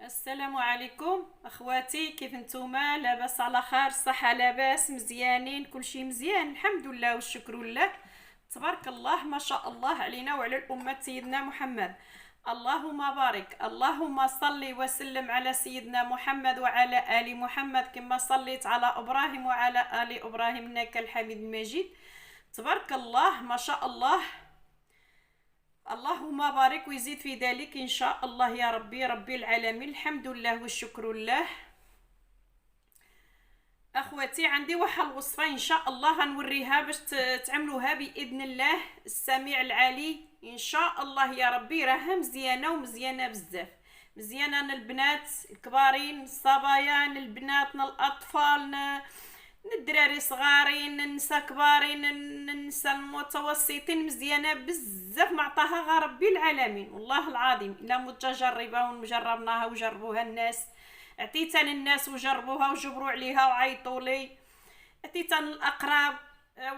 السلام عليكم اخواتي، كيف نتوما؟ لاباس على خير؟ الصحه لاباس؟ مزيانين؟ كلشي مزيان الحمد لله والشكر لله. تبارك الله ما شاء الله علينا وعلى الأمة سيدنا محمد. اللهم بارك، اللهم صل وسلم على سيدنا محمد وعلى آل محمد كما صليت على إبراهيم وعلى آل إبراهيم إنك الحميد المجيد. تبارك الله ما شاء الله. اللهم بارك ويزيد في ذلك إن شاء الله يا ربي رب العالمين. الحمد لله والشكر لله. اخواتي عندي واحد الوصفه ان شاء الله غنوريها باش تعملوها باذن الله السميع العلي ان شاء الله يا ربي. راها مزيانه ومزيانه بزاف، مزيانه للبنات الكبارين، الصبايان، البنات، الاطفال، الدراري صغارين، النساء كبارين، النساء المتوسطين، مزيانه بزاف معطاها غا ربي العالمين. والله العظيم الا متجربه وجربناها وجربوها الناس، عطيتها للناس وجربوها وجبروا عليها وعيطوا لي، عطيتها للاقراب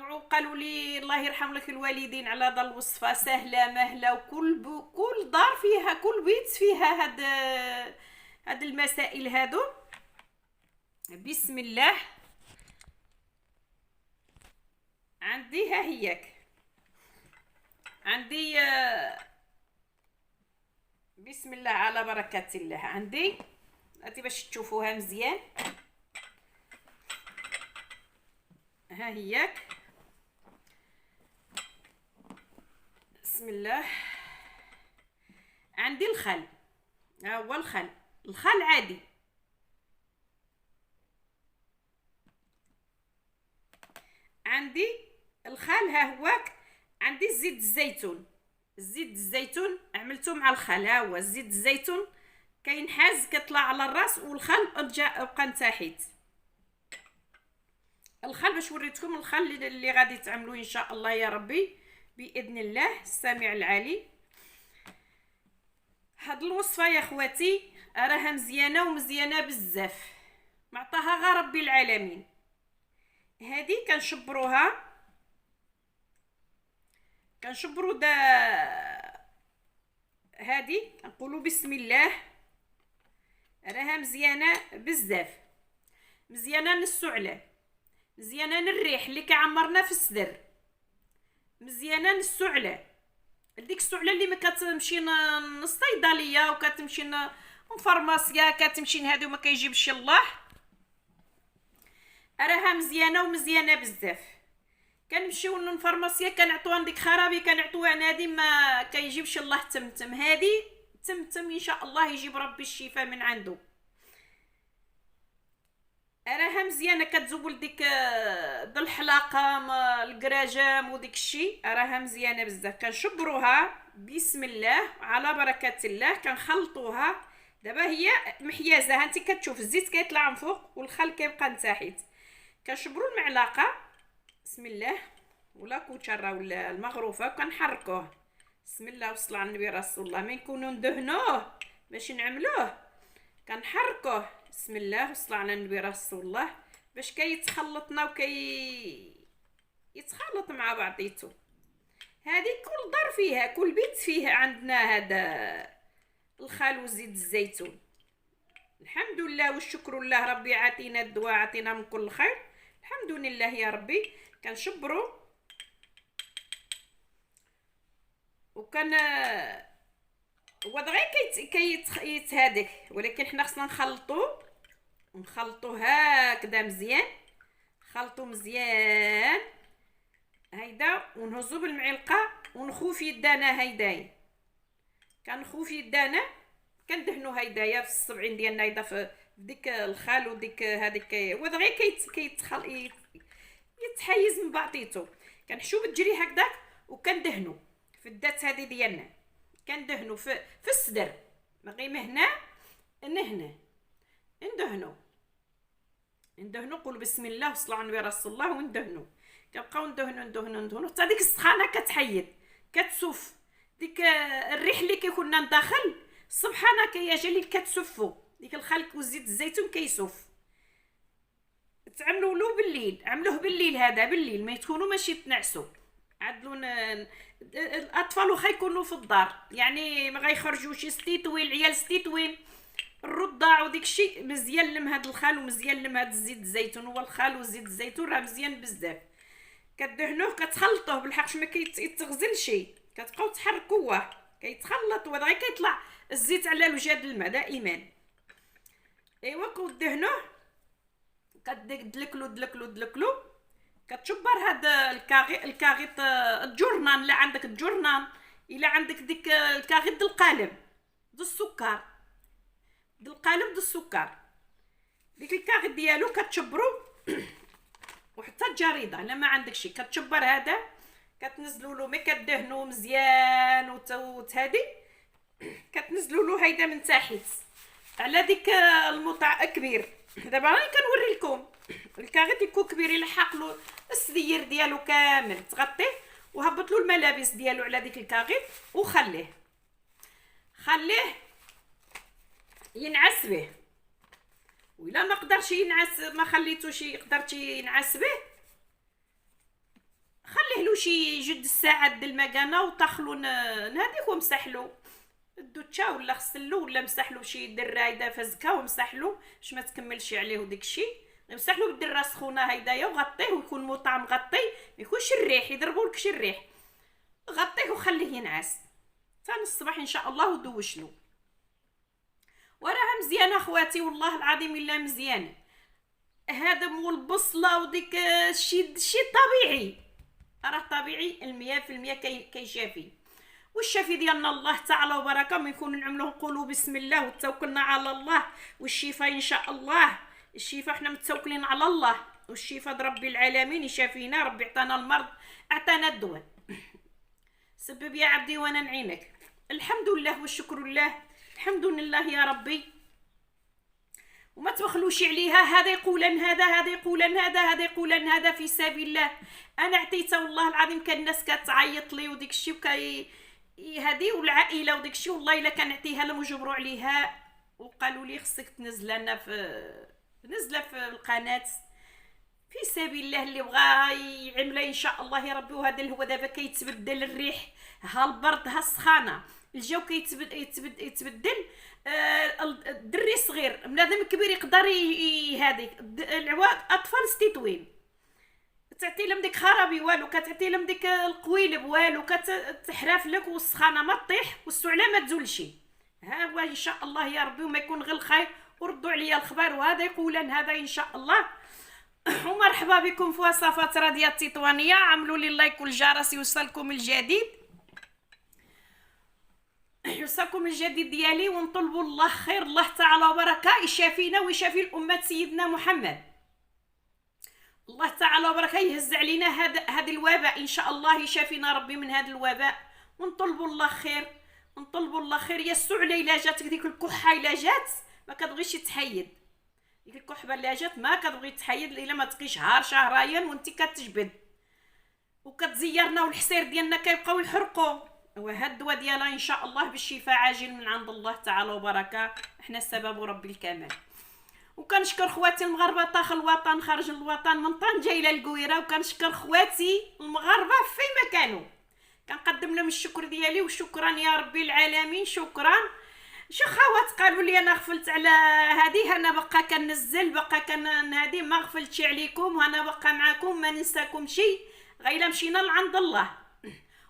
وقالوا لي الله يرحم لك الوالدين على هذا الوصفه سهله مهله، كل دار فيها، كل بيت فيها هاد المسائل هادو. بسم الله. عندي ها هيك، عندي بسم الله على بركة الله. عندي هاتي باش تشوفوها مزيان. ها هيك بسم الله. عندي الخل، ها هو الخل، الخل عادي. عندي الخل ها هوك. عندي زيت الزيتون، زيت الزيتون عملته مع الخل. ها هو زيت الزيتون كينحاز كيطلع على الراس، والخل بقى نتاحيت. الخل باش وريتكم الخل اللي غادي تعملوه ان شاء الله يا ربي باذن الله السميع العلي. هاد الوصفه يا اخواتي راها مزيانه ومزيانه بزاف، معطاها غا ربي العالمين. هادي كنشبرو دا، هادي نقولوا بسم الله. راها مزيانه بزاف، مزيانه للسعله، مزيانه للريح اللي كيعمرنا في الصدر، مزيانه للسعله، ديك السعله اللي ما كتمشي للصيدليه وكتمشي للفارماسيا، كتمشي لهادو ما كيجيبش الله. راها مزيانه ومزيانه بزاف. كنمشيو للفارماسيا كنعطوها ديك خرابي، كنعطوها هادي ما كيجيبش الله. تمتم هادي تمتم ان شاء الله يجيب ربي الشفاء من عنده. راها مزيانه كتزول ديك الحلاقه الكراجام وديك الشيء، راها مزيانه بزاف. كنشبروها بسم الله على بركه الله، كنخلطوها. دابا هي محيازه، انت كتشوف الزيت كيطلع من فوق والخل كيبقى نتاحيت. كنشبروا المعلقه بسم الله ولا كوتشره ولا المغروفه، كنحركوه بسم الله وصلى على النبي رسول الله. ما نكونوا ندهنوه باش نعملوه كنحركوه بسم الله وصلى على النبي رسول الله، باش كيتخلطنا يتخلط مع بعضيتو. هذه كل دار فيها، كل بيت فيه عندنا هذا الخل وزيت الزيتون. الحمد لله والشكر لله ربي عطينا الدواء، عطينا من كل خير الحمد لله يا ربي. كنشبرو وكان هو دغيا كيت هذاك، ولكن حنا خصنا نخلطو هكذا مزيان، خلطو مزيان هيدا، ونهزو بالمعلقه ونخوف يدانا هيدايا. كنخوف يدانا كندهنو هيدايا في الصبعين ديالنا هيدا في ديك الخال وديك هذيك، هو دغيا يتحيز من بعضيتو. كنحشو بالجري هكذاك وكندهنو في الدات هذه ديالنا، كندهنو في الصدر، غير من هنا لهنا ندهنو قول بسم الله وصلى على النبي رسول الله وندهنو. كنبقاو ندهنو حتى ديك السخانه كتحيد كتسف ديك الريح اللي كيكون داخل. سبحانك يا جليل كتسفو ديك الخل وزيت الزيتون كيسف. تعملوا له بالليل، عملوه بالليل، هذا بالليل ما تكونوا ماشي تنعسوا. عدلون الاطفال واخا يكونوا في الدار يعني ما غيخرجوش ستيتوين، العيال ستيتوين الرضاع وديك الشيء مزيان لم هاد الخال ومزيان لم هاد الزيت الزيتون. هو الخال وزيت الزيتون راه مزيان بزاف. كدهنوه كتخلطوه بالحق ما كيتغزلش، كتبقاو تحركوه كيتخلط ودغيا كيطلع الزيت على وجاد الماء دائما. ايوا كدهنوه دلكلو كتشبر هاد الكاغيط الجرنان. لا عندك الجرنان، الا عندك ديك الكاغيط د القالب د السكر، ديك الكاغيط ديالو كتشبرو وحتى الجريده. الا ما عندك شي كتشبر هذا كتنزلوا له، ملي كدهنوا مزيان وتهادي كتنزلوا له هيدا من تحت على ديك المطع كبير. دابا راني كنوري لكم الكاغيط يكون كبير، يلحق له السدير ديالو كامل، تغطيه وهبط له الملابس ديالو على ديك الكاغيط وخليه ينعس به. وإلا ما قدرش ينعس، ما خليتوش قدرتي ينعس به، خليه له شي جوج الساعات د المكانه وطخلو نهديك ومسحلو الدوتشا ولا غسلو ولا مسحلو بشي درايده فزكه ومسحلو باش ما تكملش عليه وداكشي. مسحلو بالدره سخونه هيدايا وغطيه ويكون موطع مغطي، ما يكونش الريح يضربولك شي الريح. غطيه وخليه ينعس حتى الصباح ان شاء الله ودوشلو. وراها مزيانه اخواتي والله العظيم الا مزيانه. هذا مول البصله وديك الشي طبيعي، راه طبيعي 100% كيشافي. والشافي ديالنا الله تعالى وبركه. ما يكون نعملوه نقولوا بسم الله وتوكلنا على الله، والشفاء ان شاء الله. الشفاء حنا متوكلين على الله، والشفاء ربي العالمين يشافينا. ربي عطانا المرض، عطانا الدواء. سبب يا عبدي وانا نعينك. الحمد لله والشكر لله، الحمد لله يا ربي. وما تبخلوش عليها، هذا يقولن هذا، هذا يقولن هذا، هذا يقولن هذا، في سبيل الله. انا عطيتها والله العظيم. كان الناس كتعيط لي وديك الشيء هذه والعائله وديك الشيء، والله الا كنعطيها لهم وجبروا عليها وقالوا لي خصك تنزل لنا نزله في القناه في سبيل الله. اللي بغى يعملها ان شاء الله يا ربي. وهذا هو دابا كيتبدل الريح، ها البرد ها السخانه، الجو يتبدل. الدري صغير بنادم كبير يقدر هذيك العواد اطفال ستيتوين تعطي لهم ديك خرابي والو، كتعطي لهم ديك القويلب والو، كتحرف لك والسخانه ما تطيح والسعله ما تزولش. ها هو ان شاء الله يا ربي، وما يكون غير الخير. وردوا عليا الخبر. وهذا يقولن هذا ان شاء الله. ومرحبا بكم في وصفات راديو التطوانيه. عملوا لي لايك والجرس يوصلكم الجديد، يوصلكم الجديد ديالي. ونطلبوا الله خير، الله تعالى وبركه يشافينا ويشافي الامه سيدنا محمد. الله تعالى وبركه يهز علينا هذا الوباء ان شاء الله، يشافينا ربي من هذا الوباء. ونطلبوا الله خير، نطلبوا الله خير. يسوع الا جات ديك الكحه، الا جات ما كتبغيش تحيد. ديك الكحبه اللي جات ما كتبغي تحيد الا ما تقي شهرين وانت كتجبد وكتزيرنا، والحصير ديالنا كيبقاو يحرقوا. وهاد الدواء ديالها ان شاء الله بالشفاء عاجل من عند الله تعالى وبركه. احنا السبب ربي الكمال. وكنشكر خواتي المغاربه داخل الوطن خارج الوطن، من طنجه الى القويره. وكنشكر خواتي المغاربه فيما كانوا، كنقدم لهم الشكر ديالي. وشكرا يا ربي العالمين، شكرا. شو خوات قالوا لي انا غفلت على هذه، انا بقى كنزل بقى هذه، ما غفلتش عليكم، وانا بقى معكم ما ننساكم شيء غير مشينا لعند الله.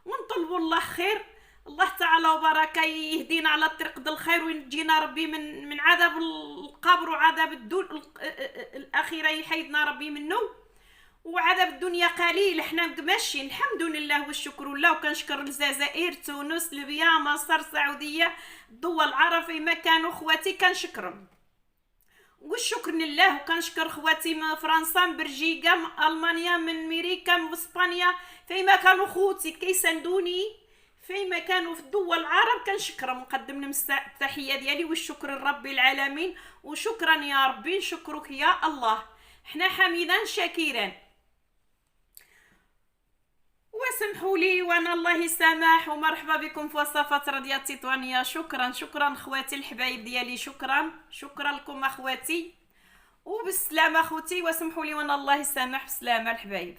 ونطلبوا الله خير، الله تعالى وبركه يهدينا على الطريق ديال الخير، وينجينا ربي من عذاب القبر وعذاب الدون الاخره، يحيدنا ربي منه. وعذاب الدنيا قليل، احنا ماشيين الحمد لله والشكر لله. وكنشكر الجزائر، تونس، ليبيا، مصر، السعوديه، الدول العرب فيما كانوا خواتي كنشكرهم والشكر لله. وكنشكر خواتي من فرنسا، من بلجيكا، من المانيا، من امريكا، من اسبانيا، فيما كانوا خوتي كيساندوني فيما كانوا في الدول العرب. كنشكرهم ونقدم لهم التحيه ديالي والشكر لرب العالمين. وشكرا يا ربي، نشكرك يا الله، احنا حميدا شاكرا. وسمحوا لي وانا الله يسامح. ومرحبا بكم في وصفات راديو التطوانيه. شكرا اخواتي الحبايب ديالي، شكرا لكم اخواتي. وبالسلامه اخوتي، وسمحوا لي وانا الله يسامح. بسلامه الحبايب.